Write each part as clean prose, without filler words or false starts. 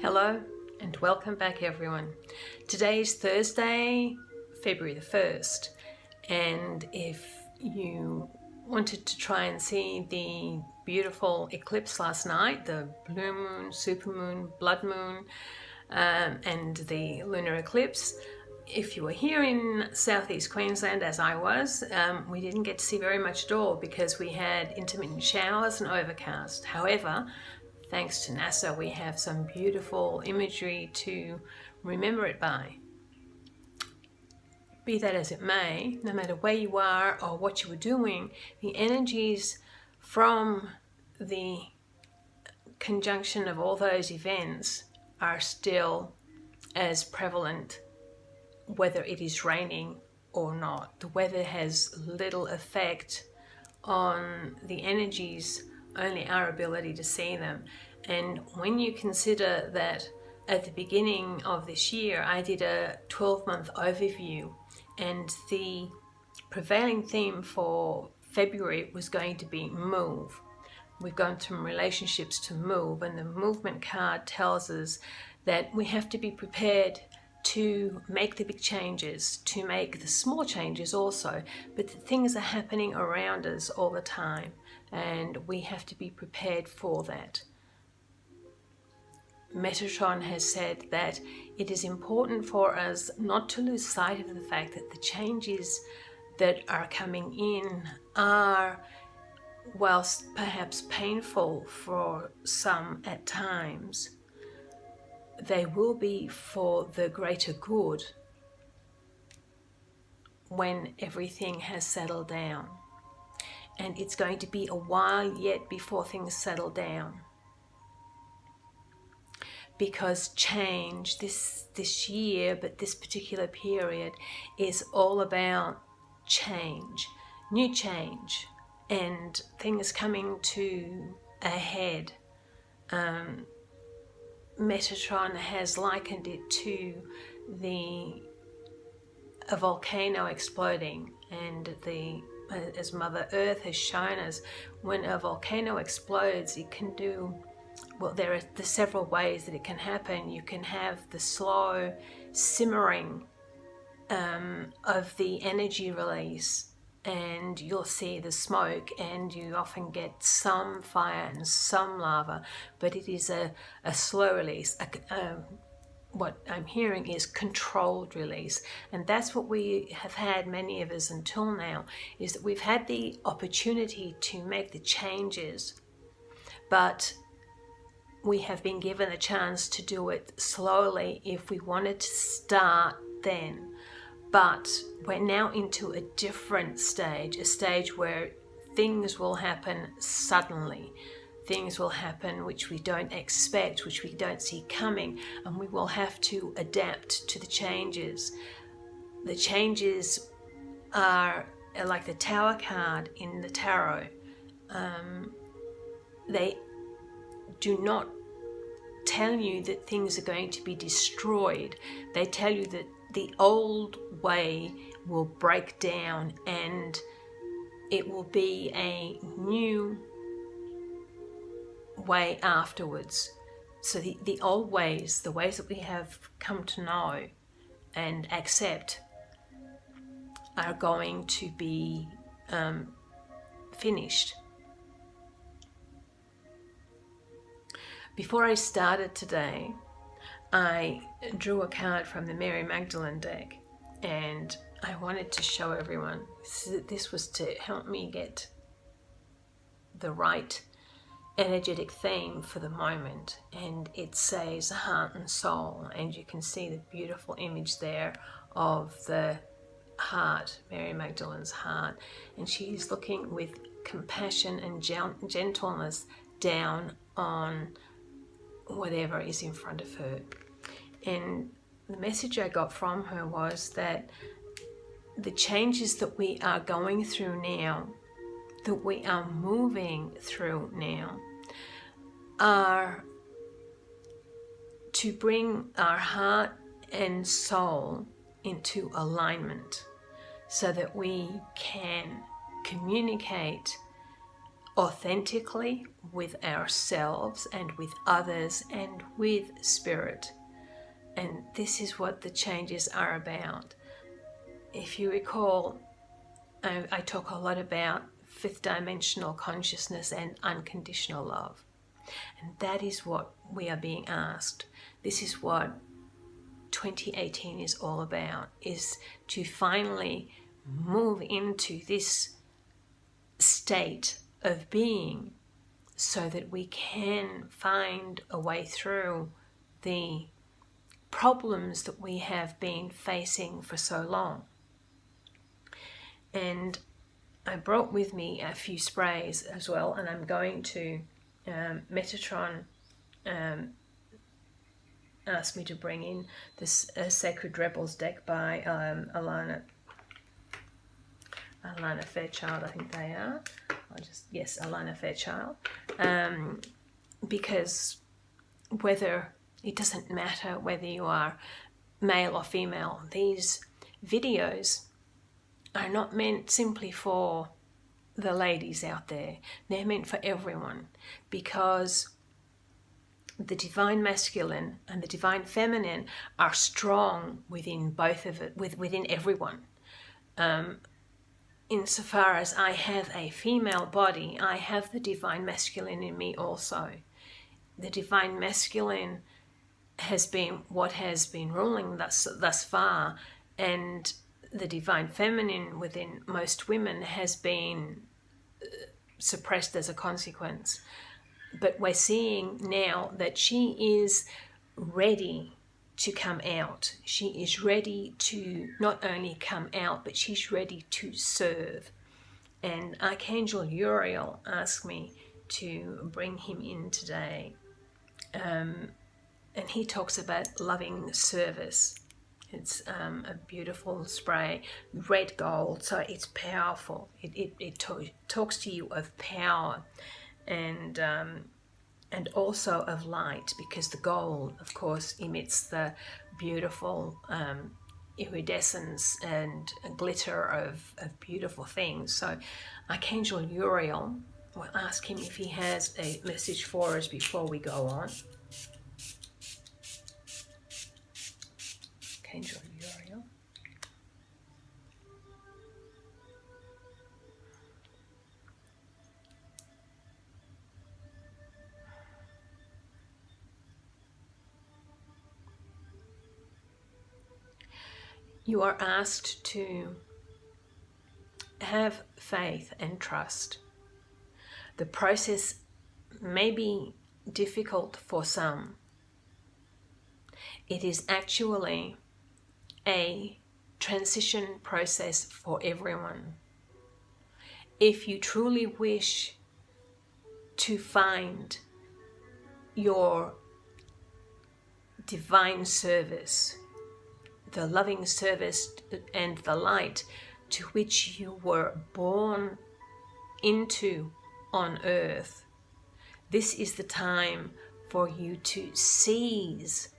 Hello and welcome back everyone. Today is Thursday, February the 1st, and if you wanted to try and see the beautiful eclipse last night, the blue moon, supermoon, blood moon, and the lunar eclipse, if you were here in southeast Queensland as I was, we didn't get to see very much at all because we had intermittent showers and overcast. However, thanks to NASA, we have some beautiful imagery to remember it by. Be that as it may, no matter where you are or what you were doing, the energies from the conjunction of all those events are still as prevalent whether it is raining or not. The weather has little effect on the energies, only our ability to see them. And when you consider that at the beginning of this year I did a 12-month overview, and the prevailing theme for February was going to be move. We've gone from relationships to move, and the movement card tells us that we have to be prepared to make the big changes, to make the small changes also, but things are happening around us all the time and we have to be prepared for that. Metatron has said that it is important for us not to lose sight of the fact that the changes that are coming in are, whilst perhaps painful for some at times, they will be for the greater good when everything has settled down. And it's going to be a while yet before things settle down, because change this year, but this particular period, is all about change, new change, and things coming to a head. Metatron has likened it to a volcano exploding, and as Mother Earth has shown us, when a volcano explodes, it can do, well, there are the several ways that it can happen. You can have the slow simmering of the energy release, and you'll see the smoke, and you often get some fire and some lava, but it is a slow release. What I'm hearing is controlled release, and that's what we have had, many of us until now, is that we've had the opportunity to make the changes, but we have been given a chance to do it slowly if we wanted to start then. But we're now into a different stage, a stage where things will happen suddenly. Things will happen which we don't expect, which we don't see coming, and we will have to adapt to the changes. The changes are like the Tower card in the tarot. They do not tell you that things are going to be destroyed. They tell you that the old way will break down and it will be a new way afterwards. So the old ways, the ways that we have come to know and accept, are going to be finished. Before I started today, I drew a card from the Mary Magdalene deck, and I wanted to show everyone. This was to help me get the right energetic theme for the moment, and it says heart and soul, and you can see the beautiful image there of the heart, Mary Magdalene's heart, and she's looking with compassion and gentleness down on whatever is in front of her. And the message I got from her was that the changes that we are going through now, that we are moving through now, are to bring our heart and soul into alignment so that we can communicate authentically with ourselves and with others and with spirit. And this is what the changes are about. If you recall, I talk a lot about fifth dimensional consciousness and unconditional love. And that is what we are being asked. This is what 2018 is all about, is to finally move into this state of being so that we can find a way through the problems that we have been facing for so long. And I brought with me a few sprays as well, and I'm going to Metatron asked me to bring in this Sacred Rebels deck by Alana Fairchild, I think they are. Yes, Alana Fairchild. Because it doesn't matter whether you are male or female, these videos are not meant simply for the ladies out there. They're meant for everyone, because the divine masculine and the divine feminine are strong within both of it, within everyone. Insofar as I have a female body, I have the divine masculine in me also. The divine masculine has been what has been ruling thus far, and the divine feminine within most women has been suppressed as a consequence. But we're seeing now that she is ready to come out. She is ready to not only come out, but she's ready to serve. And Archangel Uriel asked me to bring him in today. And he talks about loving service. It's a beautiful spray, red gold, so it's powerful. It talks to you of power and also of light, because the gold, of course, emits the beautiful iridescence and glitter of beautiful things. So Archangel Uriel, we'll ask him if he has a message for us before we go on. Archangel Uriel. You are asked to have faith and trust. The process may be difficult for some. It is actually a transition process for everyone. If you truly wish to find your divine service, the loving service and the light to which you were born into on earth, this is the time for you to seize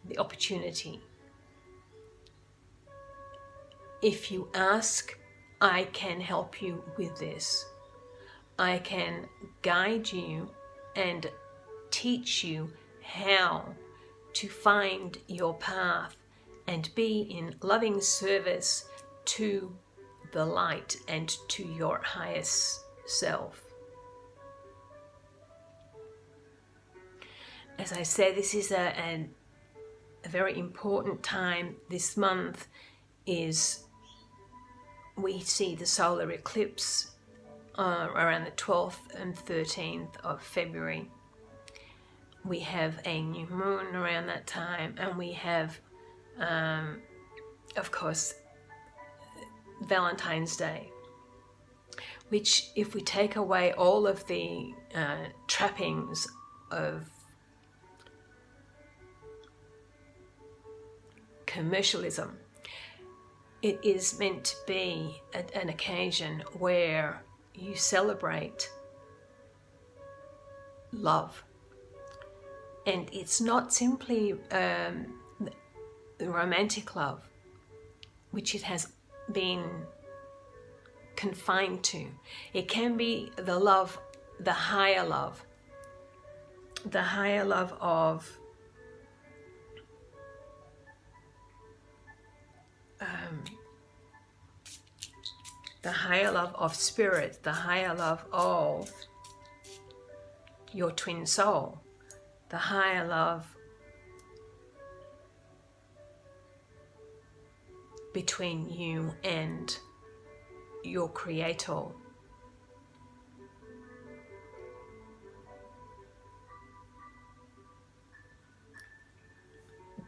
the opportunity. If you ask, I can help you with this. I can guide you and teach you how to find your path and be in loving service to the light and to your highest self. As I said, this is a very important time. This month we see the solar eclipse around the 12th and 13th of February. We have a new moon around that time, and we have, of course, Valentine's Day, which, if we take away all of the trappings of commercialism, it is meant to be an occasion where you celebrate love. And it's not simply romantic love, which it has been confined to. It can be the love the higher love of the higher love of spirit, the higher love of your twin soul, the higher love between you and your creator.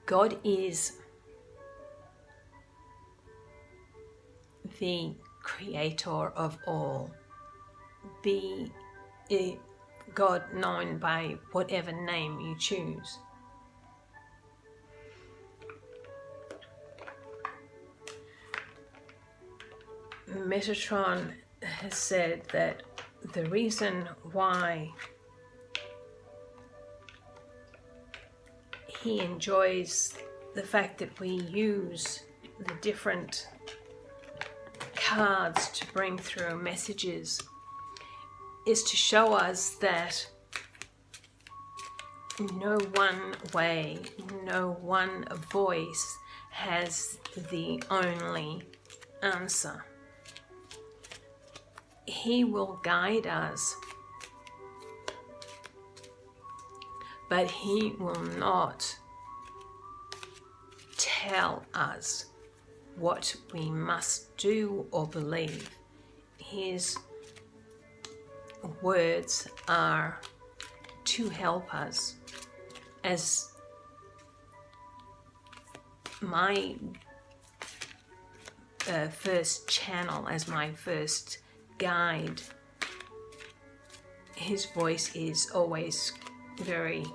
God is the creator of all. Be God known by whatever name you choose. Metatron has said that the reason why he enjoys the fact that we use the different cards to bring through messages is to show us that no one way, no one voice has the only answer. He will guide us, but he will not tell us what we must do or believe. His words are to help us. As my first channel, as my first guide, his voice is always very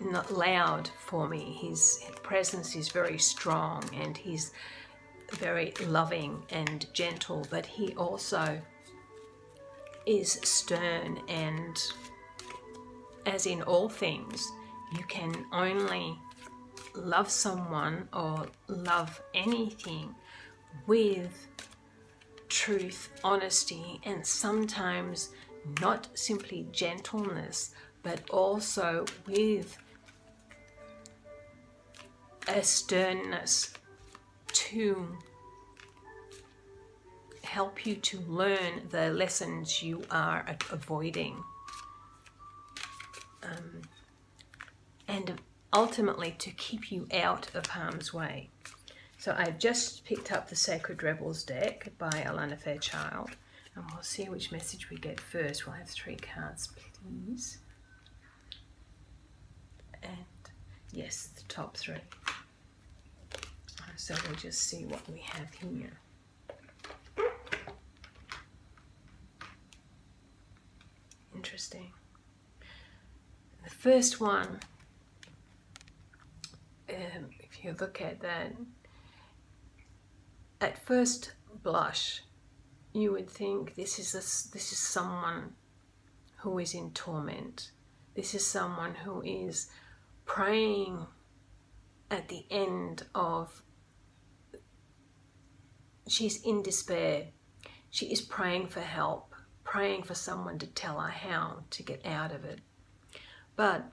not loud for me. His presence is very strong and he's very loving and gentle, but he also is stern, and as in all things, you can only love someone or love anything with truth, honesty, and sometimes not simply gentleness, but also with a sternness to help you to learn the lessons you are avoiding, and ultimately to keep you out of harm's way. So I've just picked up the Sacred Rebels deck by Alana Fairchild, and we'll see which message we get first. We'll have 3 cards, please. And yes, the top 3. So we'll just see what we have here. Interesting. The first one, if you look at that, at first blush, you would think this is someone who is in torment. This is someone who is praying at the end of, she's in despair. She is praying for help, praying for someone to tell her how to get out of it. But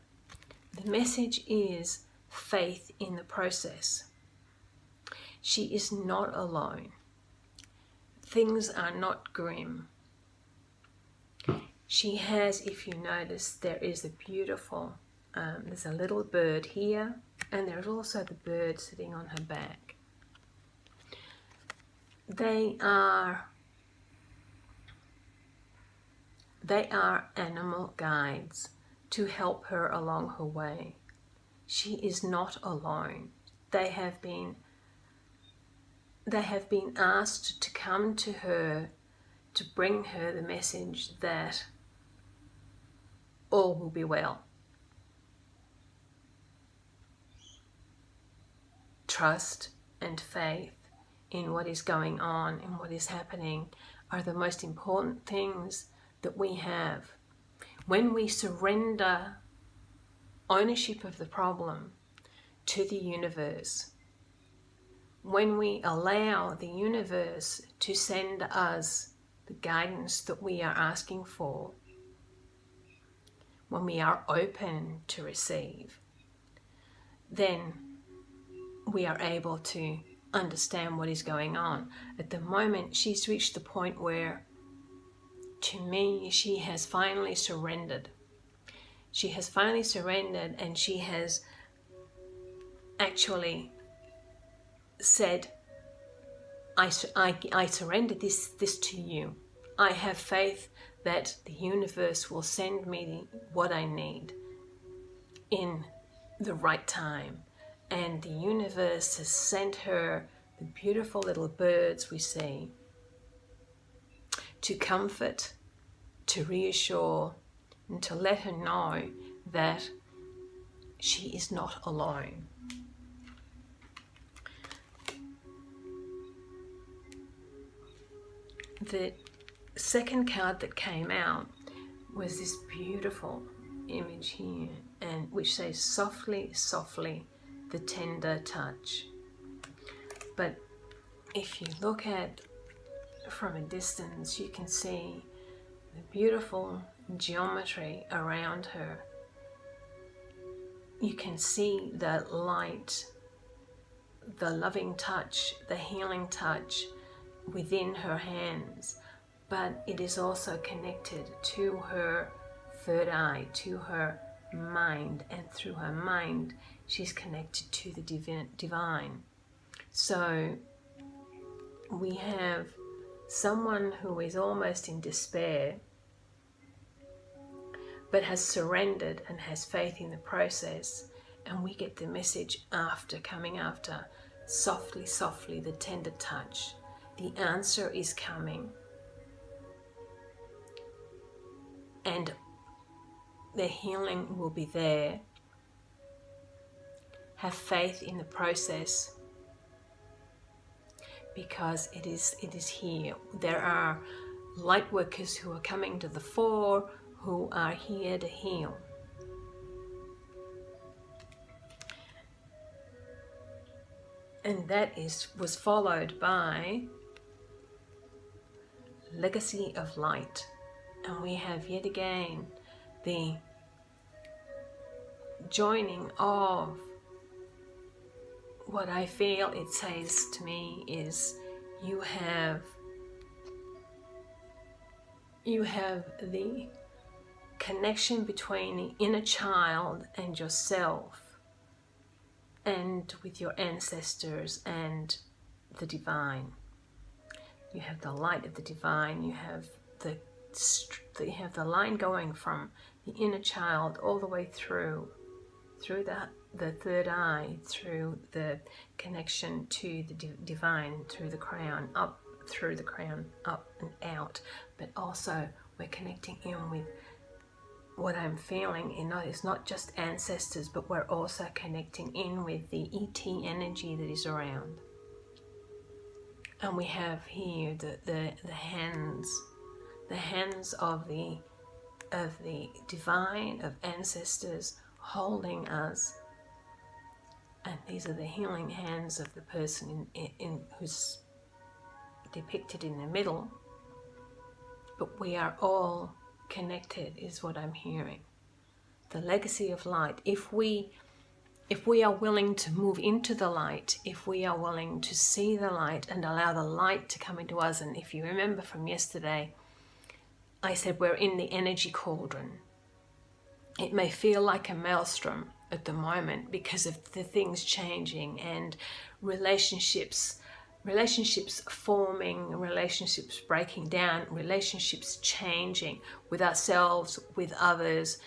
the message is faith in the process. She is not alone. Things are not grim. She has, if you notice, there is a beautiful, there's a little bird here, and there's also the bird sitting on her back. They are animal guides to help her along her way. She is not alone. They have been asked to come to her to bring her the message that all will be well. Trust and faith in what is going on and what is happening are the most important things that we have. When we surrender ownership of the problem to the universe, when we allow the universe to send us the guidance that we are asking for, when we are open to receive, then we are able to understand what is going on. At the moment, she's reached the point where, to me, she has finally surrendered. She has finally surrendered, and she has actually said, I surrender this to you. I have faith that the universe will send me what I need in the right time. And the universe has sent her the beautiful little birds we see to comfort, to reassure, and to let her know that she is not alone. The second card that came out was this beautiful image here, and which says, softly, softly, the tender touch. But if you look at from a distance, you can see the beautiful geometry around her. You can see the light, the loving touch, the healing touch within her hands, but it is also connected to her third eye, to her mind, and through her mind she's connected to the divine. So we have someone who is almost in despair but has surrendered and has faith in the process, and we get the message coming after, softly, softly, the tender touch. The answer is coming, and the healing will be there. Have faith in the process, because it is here. There are light workers who are coming to the fore, who are here to heal. And that was followed by legacy of light. And we have yet again the joining of what I feel it says to me is you have the connection between the inner child and yourself, and with your ancestors and the divine. You have the light of the divine. You have the line going from the inner child all the way through the third eye, through the connection to the divine, through the crown, up through the crown, up and out. But also we're connecting in with what I'm feeling. It's not just ancestors, but we're also connecting in with the ET energy that is around. And we have here the hands of the divine, of ancestors holding us. And these are the healing hands of the person in who's depicted in the middle. But we are all connected, is what I'm hearing. The legacy of light. If we are willing to move into the light, if we are willing to see the light and allow the light to come into us, and if you remember from yesterday, I said we're in the energy cauldron. It may feel like a maelstrom at the moment because of the things changing and relationships forming, relationships breaking down, relationships changing with ourselves, with others.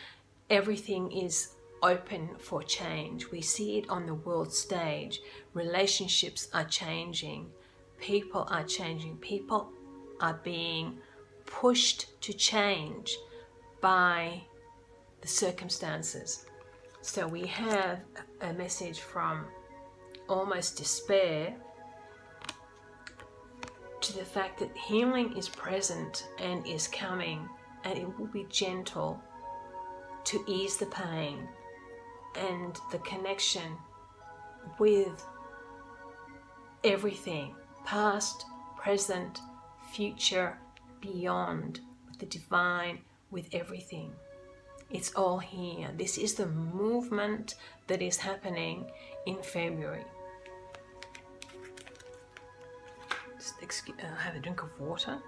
Everything is open for change. We see it on the world stage. Relationships are changing. People are changing. People are being pushed to change by the circumstances. So we have a message from almost despair to the fact that healing is present and is coming, and it will be gentle to ease the pain and the connection with everything, past, present, future, beyond, with the divine, with everything. It's all here. This is the movement that is happening in February. Just have a drink of water.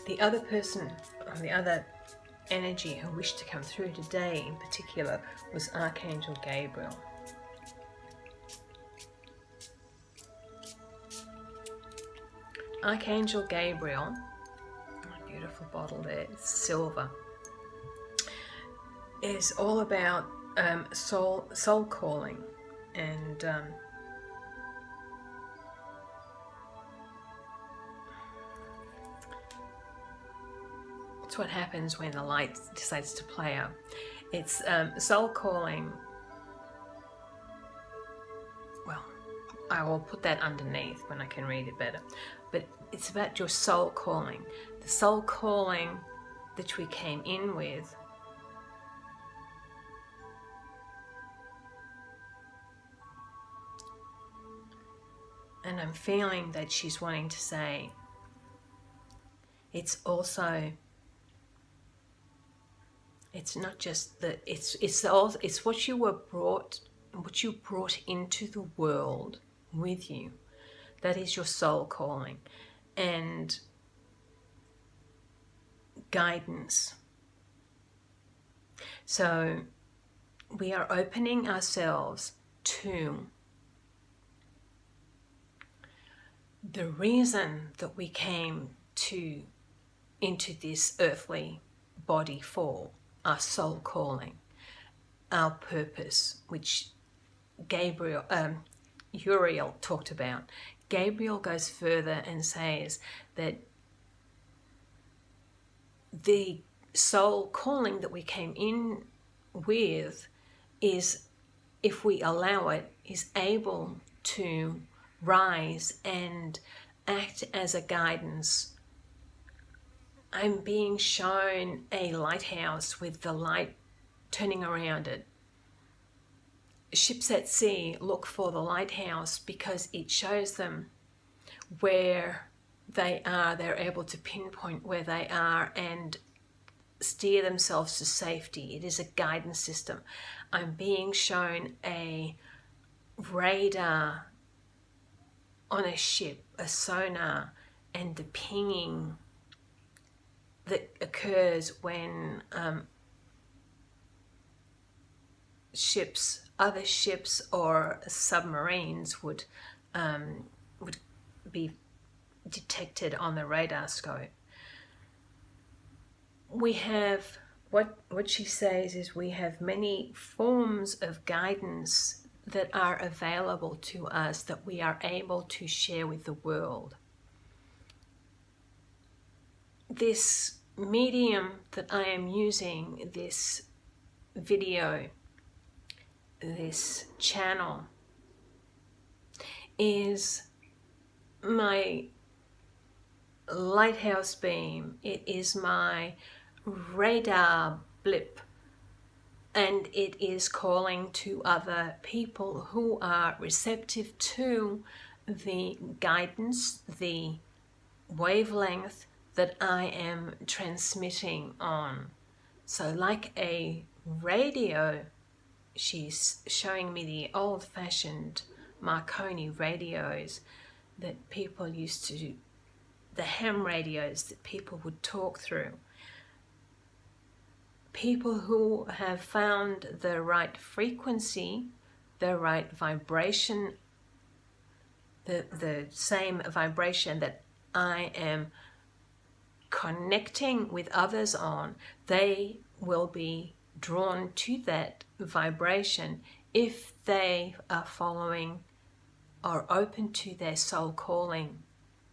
The other person, or the other energy who wished to come through today in particular, was Archangel Gabriel. Archangel Gabriel, oh, beautiful bottle there, it's silver, is all about soul calling, and it's what happens when the light decides to play up. It's soul calling. Well, I will put that underneath when I can read it better. But it's about your soul calling. The soul calling that we came in with. And I'm feeling that she's wanting to say, it's also, it's not just that, it's what you were brought, what you brought into the world with you. That is your soul calling and guidance. So we are opening ourselves to the reason that we came into this earthly body for, our soul calling, our purpose, which Uriel talked about. Gabriel goes further and says that the soul calling that we came in with is, if we allow it, is able to rise and act as a guidance. I'm being shown a lighthouse with the light turning around it. Ships at sea look for the lighthouse because it shows them where they are. They're able to pinpoint where they are and steer themselves to safety. It is a guidance system. I'm being shown a radar on a ship, a sonar, and the pinging that occurs when other ships or submarines would be detected on the radar scope. We have, what she says is, we have many forms of guidance that are available to us that we are able to share with the world. This medium that I am using, this video, this channel, is my lighthouse beam. It is my radar blip, and it is calling to other people who are receptive to the guidance, the wavelength that I am transmitting on. So like a radio, she's showing me the old-fashioned Marconi radios that people used to, the ham radios that people would talk through. People who have found the right frequency, the right vibration, the same vibration that I am connecting with others on, they will be drawn to that vibration if they are following or open to their soul calling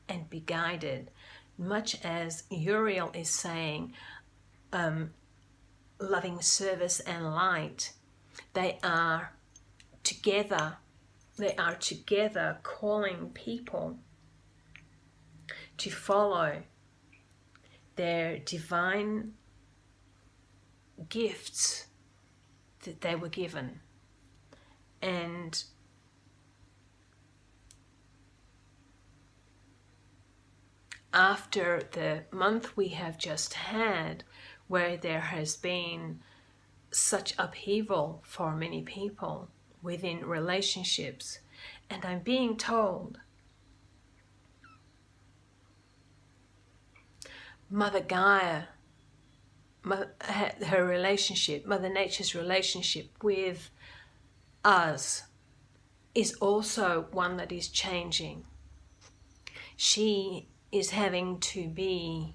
and be guided. Much as Uriel is saying, loving service and light, they are together. They are together calling people to follow their divine gifts that they were given. And after the month we have just had, where there has been such upheaval for many people within relationships, and I'm being told Mother Gaia, her relationship, Mother Nature's relationship with us is also one that is changing. She is having to be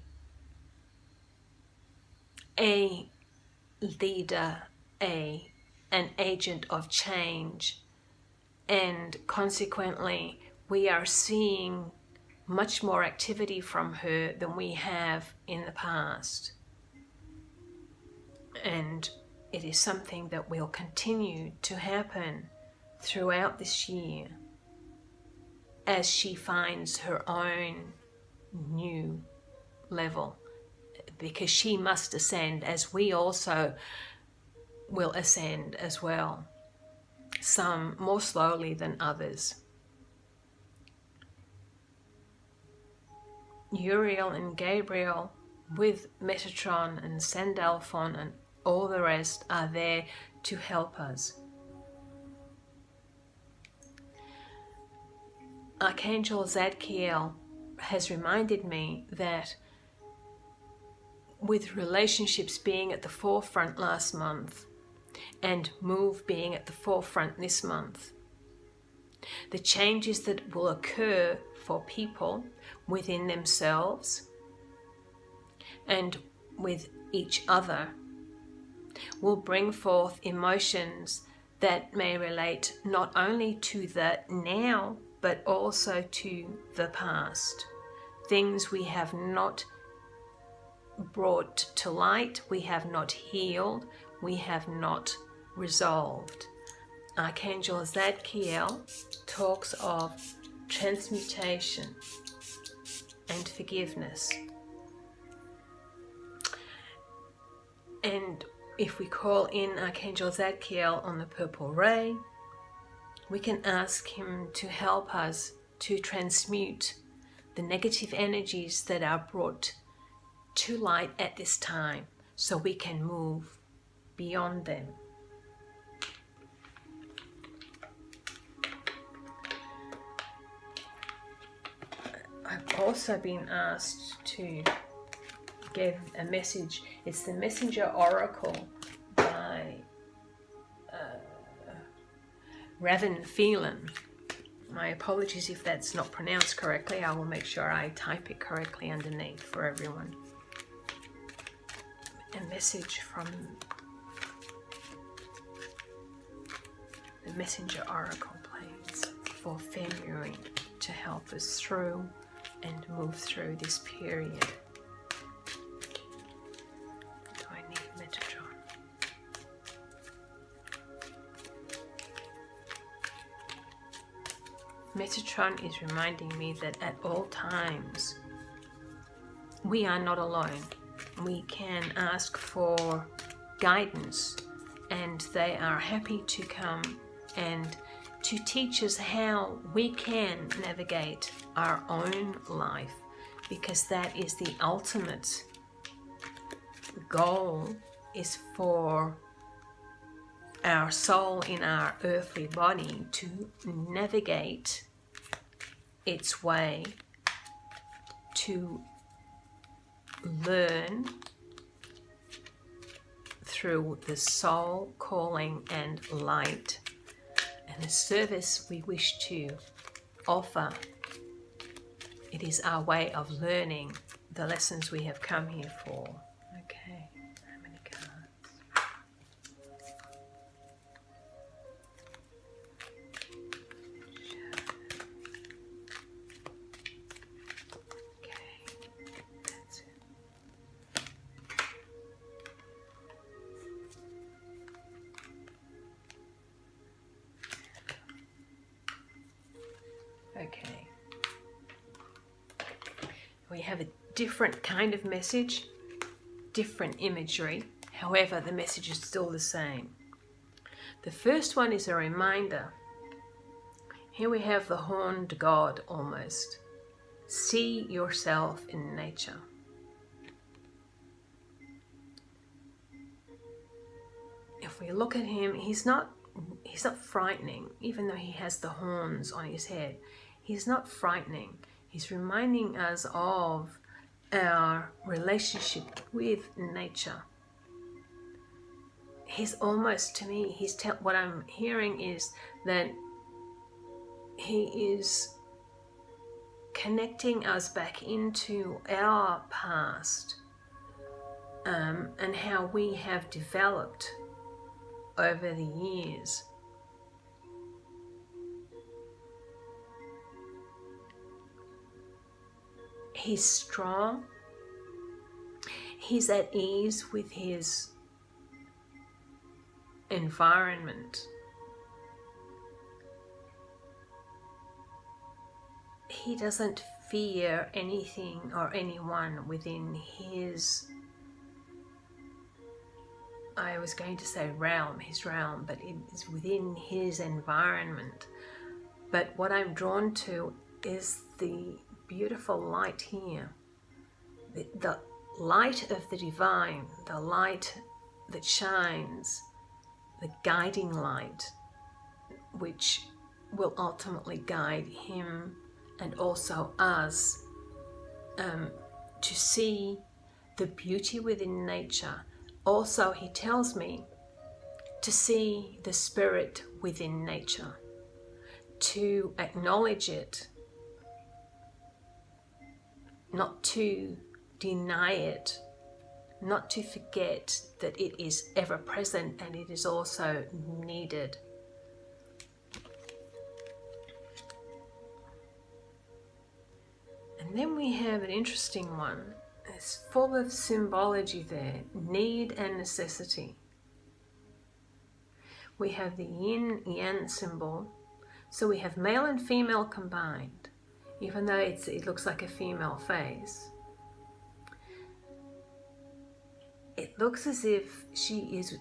a leader, an agent of change, and consequently we are seeing much more activity from her than we have in the past. And it is something that will continue to happen throughout this year as she finds her own new level, because she must ascend, as we also will ascend as well, some more slowly than others. Uriel and Gabriel with Metatron and Sandalphon and all the rest are there to help us. Archangel Zadkiel has reminded me that with relationships being at the forefront last month and move being at the forefront this month, the changes that will occur for people within themselves and with each other will bring forth emotions that may relate not only to the now but also to the past. Things we have not brought to light, we have not healed, we have not resolved. Archangel Zadkiel talks of transmutation and forgiveness. And if we call in Archangel Zadkiel on the purple ray, we can ask him to help us to transmute the negative energies that are brought to light at this time, so we can move beyond them. I've also been asked to give a message. It's the Messenger Oracle by Ravynne Phelan. My apologies if that's not pronounced correctly. I will make sure I type it correctly underneath for everyone. A message from the Messenger Oracle, please, for February, to help us through and move through this period. Do I need Metatron? Metatron is reminding me that at all times we are not alone. We can ask for guidance, and they are happy to come and to teach us how we can navigate our own life, because that is the ultimate goal, is for our soul in our earthly body to navigate its way to learn through the soul calling and light, and the service we wish to offer. It is our way of learning the lessons we have come here for. Okay, how many cards? Okay, that's it. different kind of message, different imagery. However, the message is still the same. The first one is a reminder. Here we have the horned god almost. See yourself in nature. If we look at him, he's not frightening, even though he has the horns on his head. He's not frightening. He's reminding us of our relationship with nature. He's almost, to me, what I'm hearing is that he is connecting us back into our past, and how we have developed over the years. He's strong. He's at ease with his environment. He doesn't fear anything or anyone within his, I was going to say his realm, but it is within his environment. But what I'm drawn to is the beautiful light here. The light of the divine, the light that shines, the guiding light, which will ultimately guide him and also us to see the beauty within nature. Also, he tells me to see the spirit within nature, to acknowledge it, not to deny it, not to forget that it is ever present and it is also needed. And then we have an interesting one. It's full of symbology there, need and necessity. We have the yin-yang symbol, so we have male and female combined, even though it looks like a female face. It looks as if she is,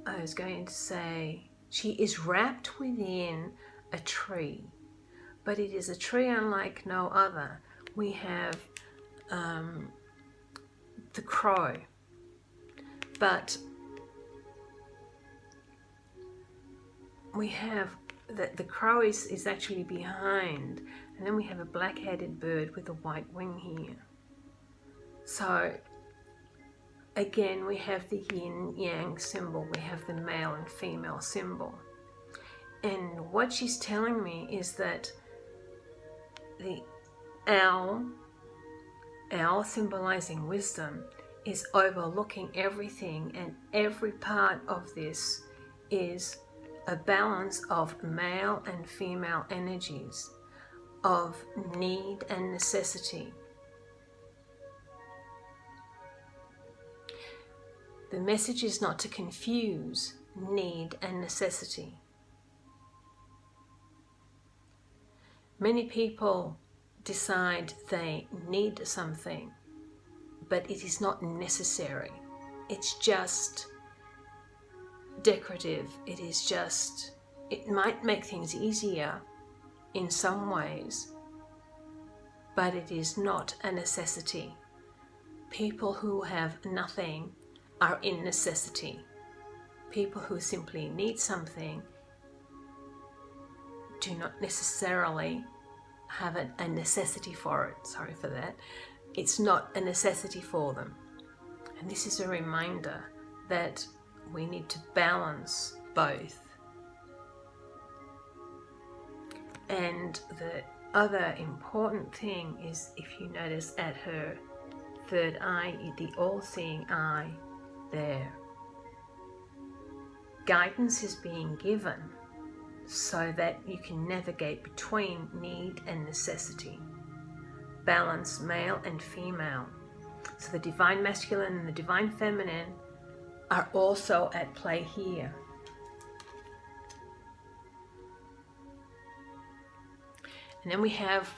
I was going to say, she is wrapped within a tree, but it is a tree unlike no other. We have the crow, but we have that the crow is actually behind, and then we have a black-headed bird with a white wing here. So again, we have the yin-yang symbol, we have the male and female symbol. And what she's telling me is that the owl symbolizing wisdom, is overlooking everything, and every part of this is a balance of male and female energies, of need and necessity. The message is not to confuse need and necessity. Many people decide they need something, but it is not necessary. It's just decorative. It might make things easier in some ways, but it is not a necessity. People who have nothing are in necessity. People who simply need something do not necessarily have a necessity for it. Sorry for that. It's not a necessity for them. And this is a reminder that we need to balance both. And the other important thing is, if you notice at her third eye, the all-seeing eye there, guidance is being given so that you can navigate between need and necessity. Balance male and female. So the divine masculine and the divine feminine are also at play here. And then we have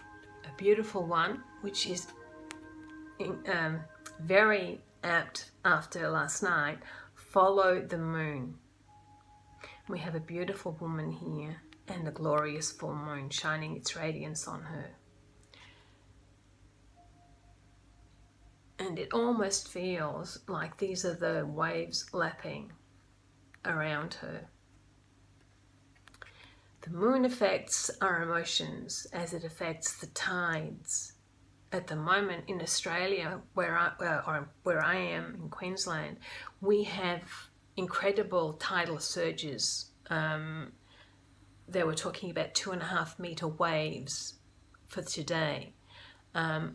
a beautiful one, which is very apt after last night. Follow the moon. We have a beautiful woman here and a glorious full moon shining its radiance on her. And it almost feels like these are the waves lapping around her. The moon affects our emotions as it affects the tides. At the moment in Australia, where I am in Queensland, we have incredible tidal surges. They were talking about 2.5 meter waves for today,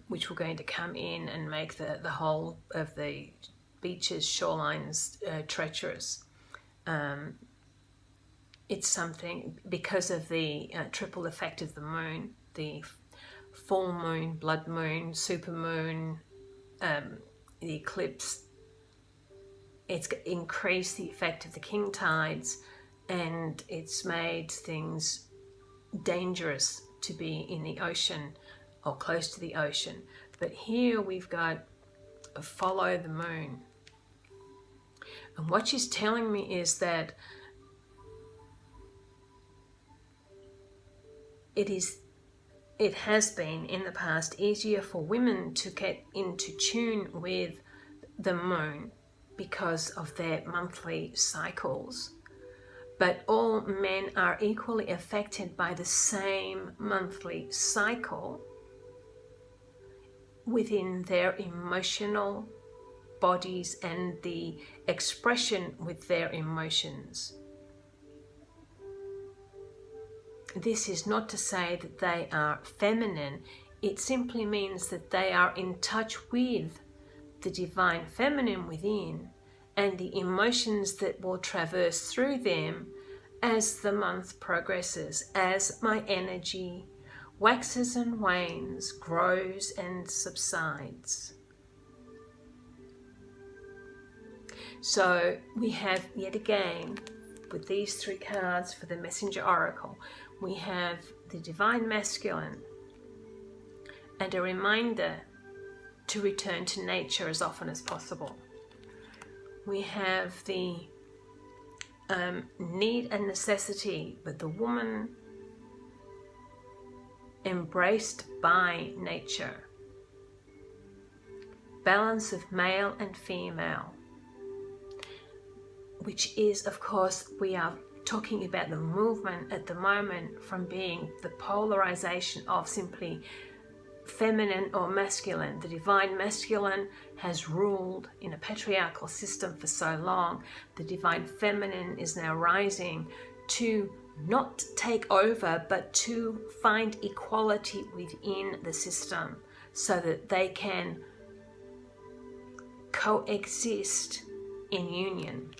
which were going to come in and make the whole of the beaches, shorelines treacherous. It's something because of the triple effect of the moon, the full moon, blood moon, super moon, the eclipse. It's increased the effect of the king tides, and it's made things dangerous to be in the ocean or close to the ocean. But here we've got follow the moon. And what she's telling me is that it has been in the past easier for women to get into tune with the moon because of their monthly cycles. But all men are equally affected by the same monthly cycle within their emotional bodies and the expression with their emotions. This is not to say that they are feminine. It simply means that they are in touch with the divine feminine within and the emotions that will traverse through them as the month progresses, as my energy waxes and wanes, grows and subsides. So we have yet again, with these 3 cards for the Messenger Oracle, we have the Divine Masculine and a reminder to return to nature as often as possible. We have the need and necessity, but the woman embraced by nature. Balance of male and female, which is, of course, we are talking about the movement at the moment from being the polarization of simply feminine or masculine. The divine masculine has ruled in a patriarchal system for so long. The divine feminine is now rising to not take over, but to find equality within the system so that they can coexist in union.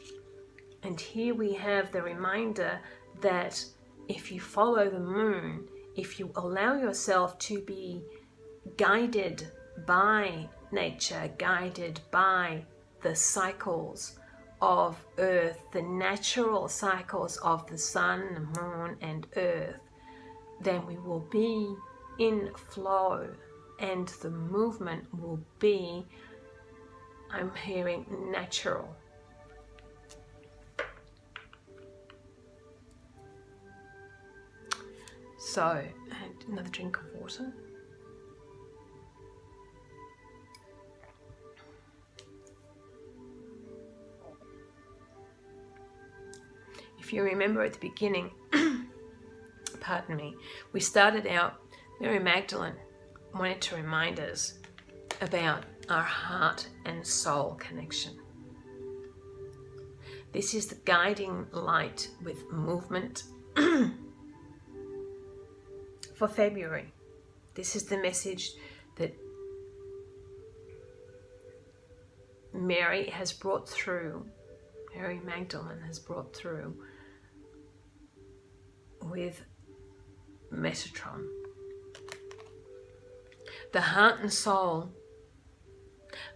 And here we have the reminder that if you follow the moon, if you allow yourself to be guided by nature, guided by the cycles of earth, the natural cycles of the sun, the moon and earth, then we will be in flow and the movement will be, I'm hearing, natural. So, and another drink of water. If you remember at the beginning, pardon me, we started out, Mary Magdalene wanted to remind us about our heart and soul connection. This is the guiding light with movement for February. This is the message that Mary has brought through, Mary Magdalene has brought through with Metatron. The heart and soul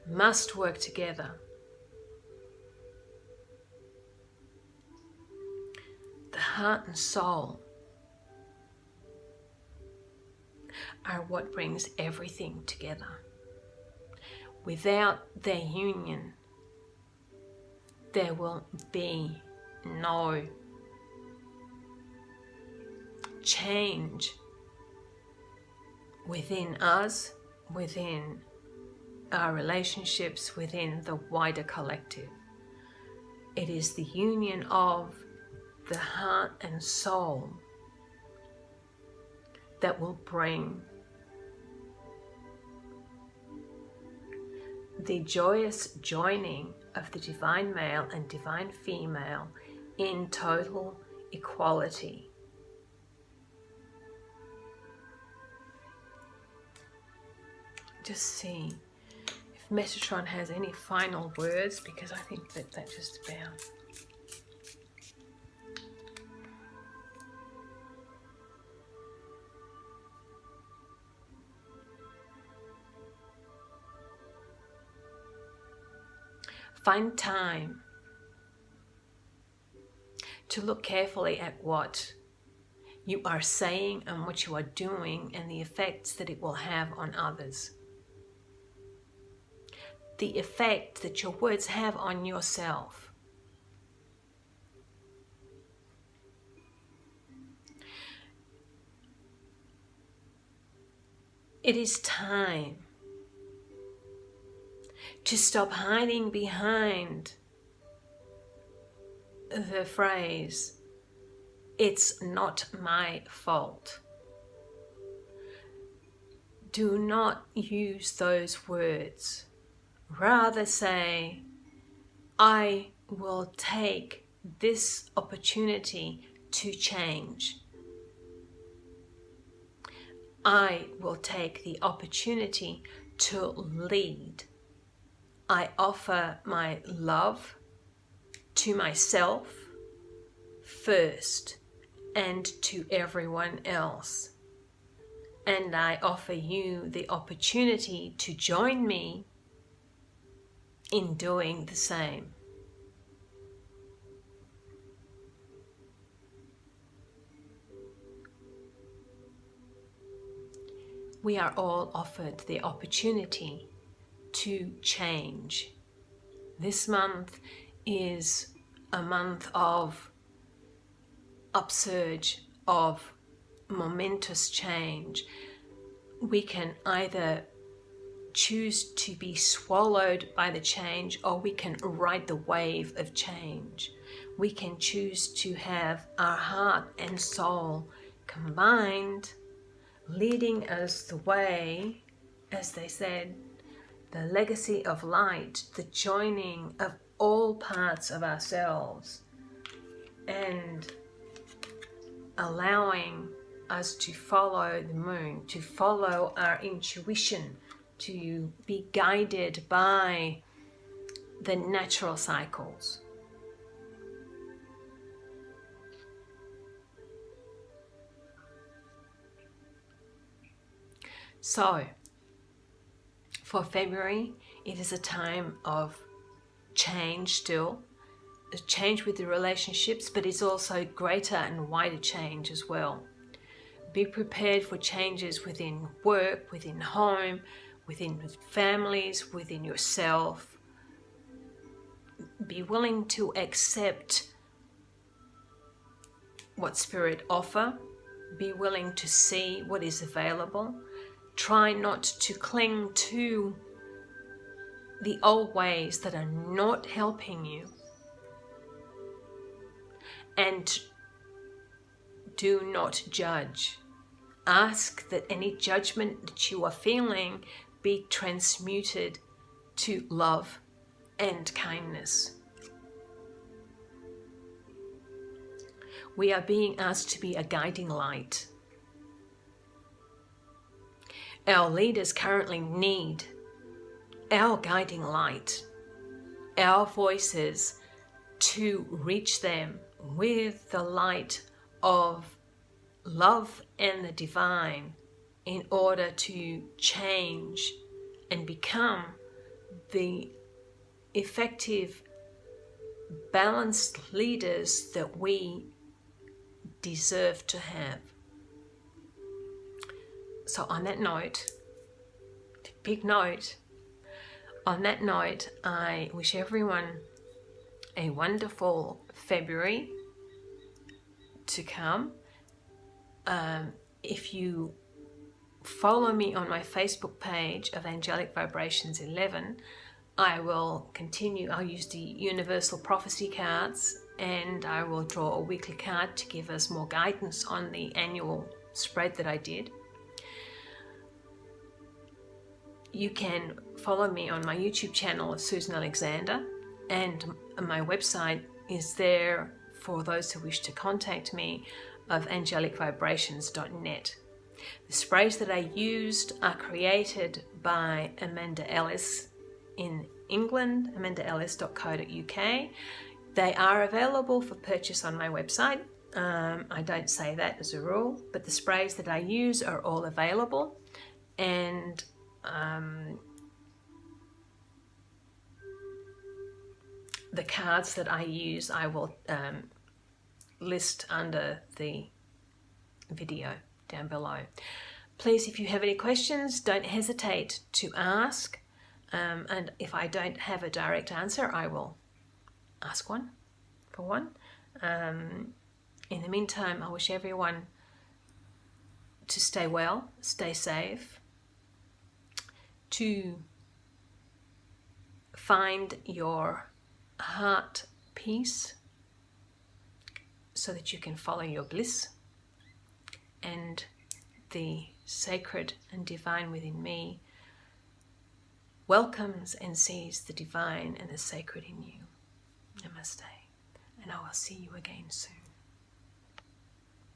must work together. The heart and soul are what brings everything together. Without their union, there will be no change within us, within our relationships, within the wider collective. It is the union of the heart and soul that will bring the joyous joining of the divine male and divine female in total equality. Just see if Metatron has any final words, because I think that just about. Find time to look carefully at what you are saying and what you are doing and the effects that it will have on others. The effect that your words have on yourself. It is time to stop hiding behind the phrase, "It's not my fault." Do not use those words. Rather say, "I will take this opportunity to change. I will take the opportunity to lead. I offer my love to myself first and to everyone else. And I offer you the opportunity to join me in doing the same." We are all offered the opportunity to change. This month is a month of upsurge, of momentous change. We can either choose to be swallowed by the change, or we can ride the wave of change. We can choose to have our heart and soul combined, leading us the way, as they said, the legacy of light, the joining of all parts of ourselves, and allowing us to follow the moon, to follow our intuition, to be guided by the natural cycles. So, for February, it is a time of change still, a change with the relationships, but it's also greater and wider change as well. Be prepared for changes within work, within home, within families, within yourself. Be willing to accept what Spirit offer. Be willing to see what is available. Try not to cling to the old ways that are not helping you. And do not judge. Ask that any judgment that you are feeling be transmuted to love and kindness. We are being asked to be a guiding light. Our leaders currently need our guiding light, our voices, to reach them with the light of love and the divine, in order to change and become the effective, balanced leaders that we deserve to have. So on that note, big note, on that note, I wish everyone a wonderful February to come. If you follow me on my Facebook page of Angelic Vibrations 11, I will continue. I'll use the Universal Prophecy cards, and I will draw a weekly card to give us more guidance on the annual spread that I did. You can follow me on my YouTube channel of Susan Alexander, and my website is there for those who wish to contact me, of angelicvibrations.net. The sprays that I used are created by Amanda Ellis in England, amandaellis.co.uk. They are available for purchase on my website. I don't say that as a rule, but the sprays that I use are all available, and the cards that I use I will list under the video down below. Please, if you have any questions, don't hesitate to ask, and if I don't have a direct answer, I will ask one for one. In the meantime, I wish everyone to stay well, stay safe, to find your heart peace so that you can follow your bliss, and the sacred and divine within me welcomes and sees the divine and the sacred in you. Namaste, and I will see you again soon.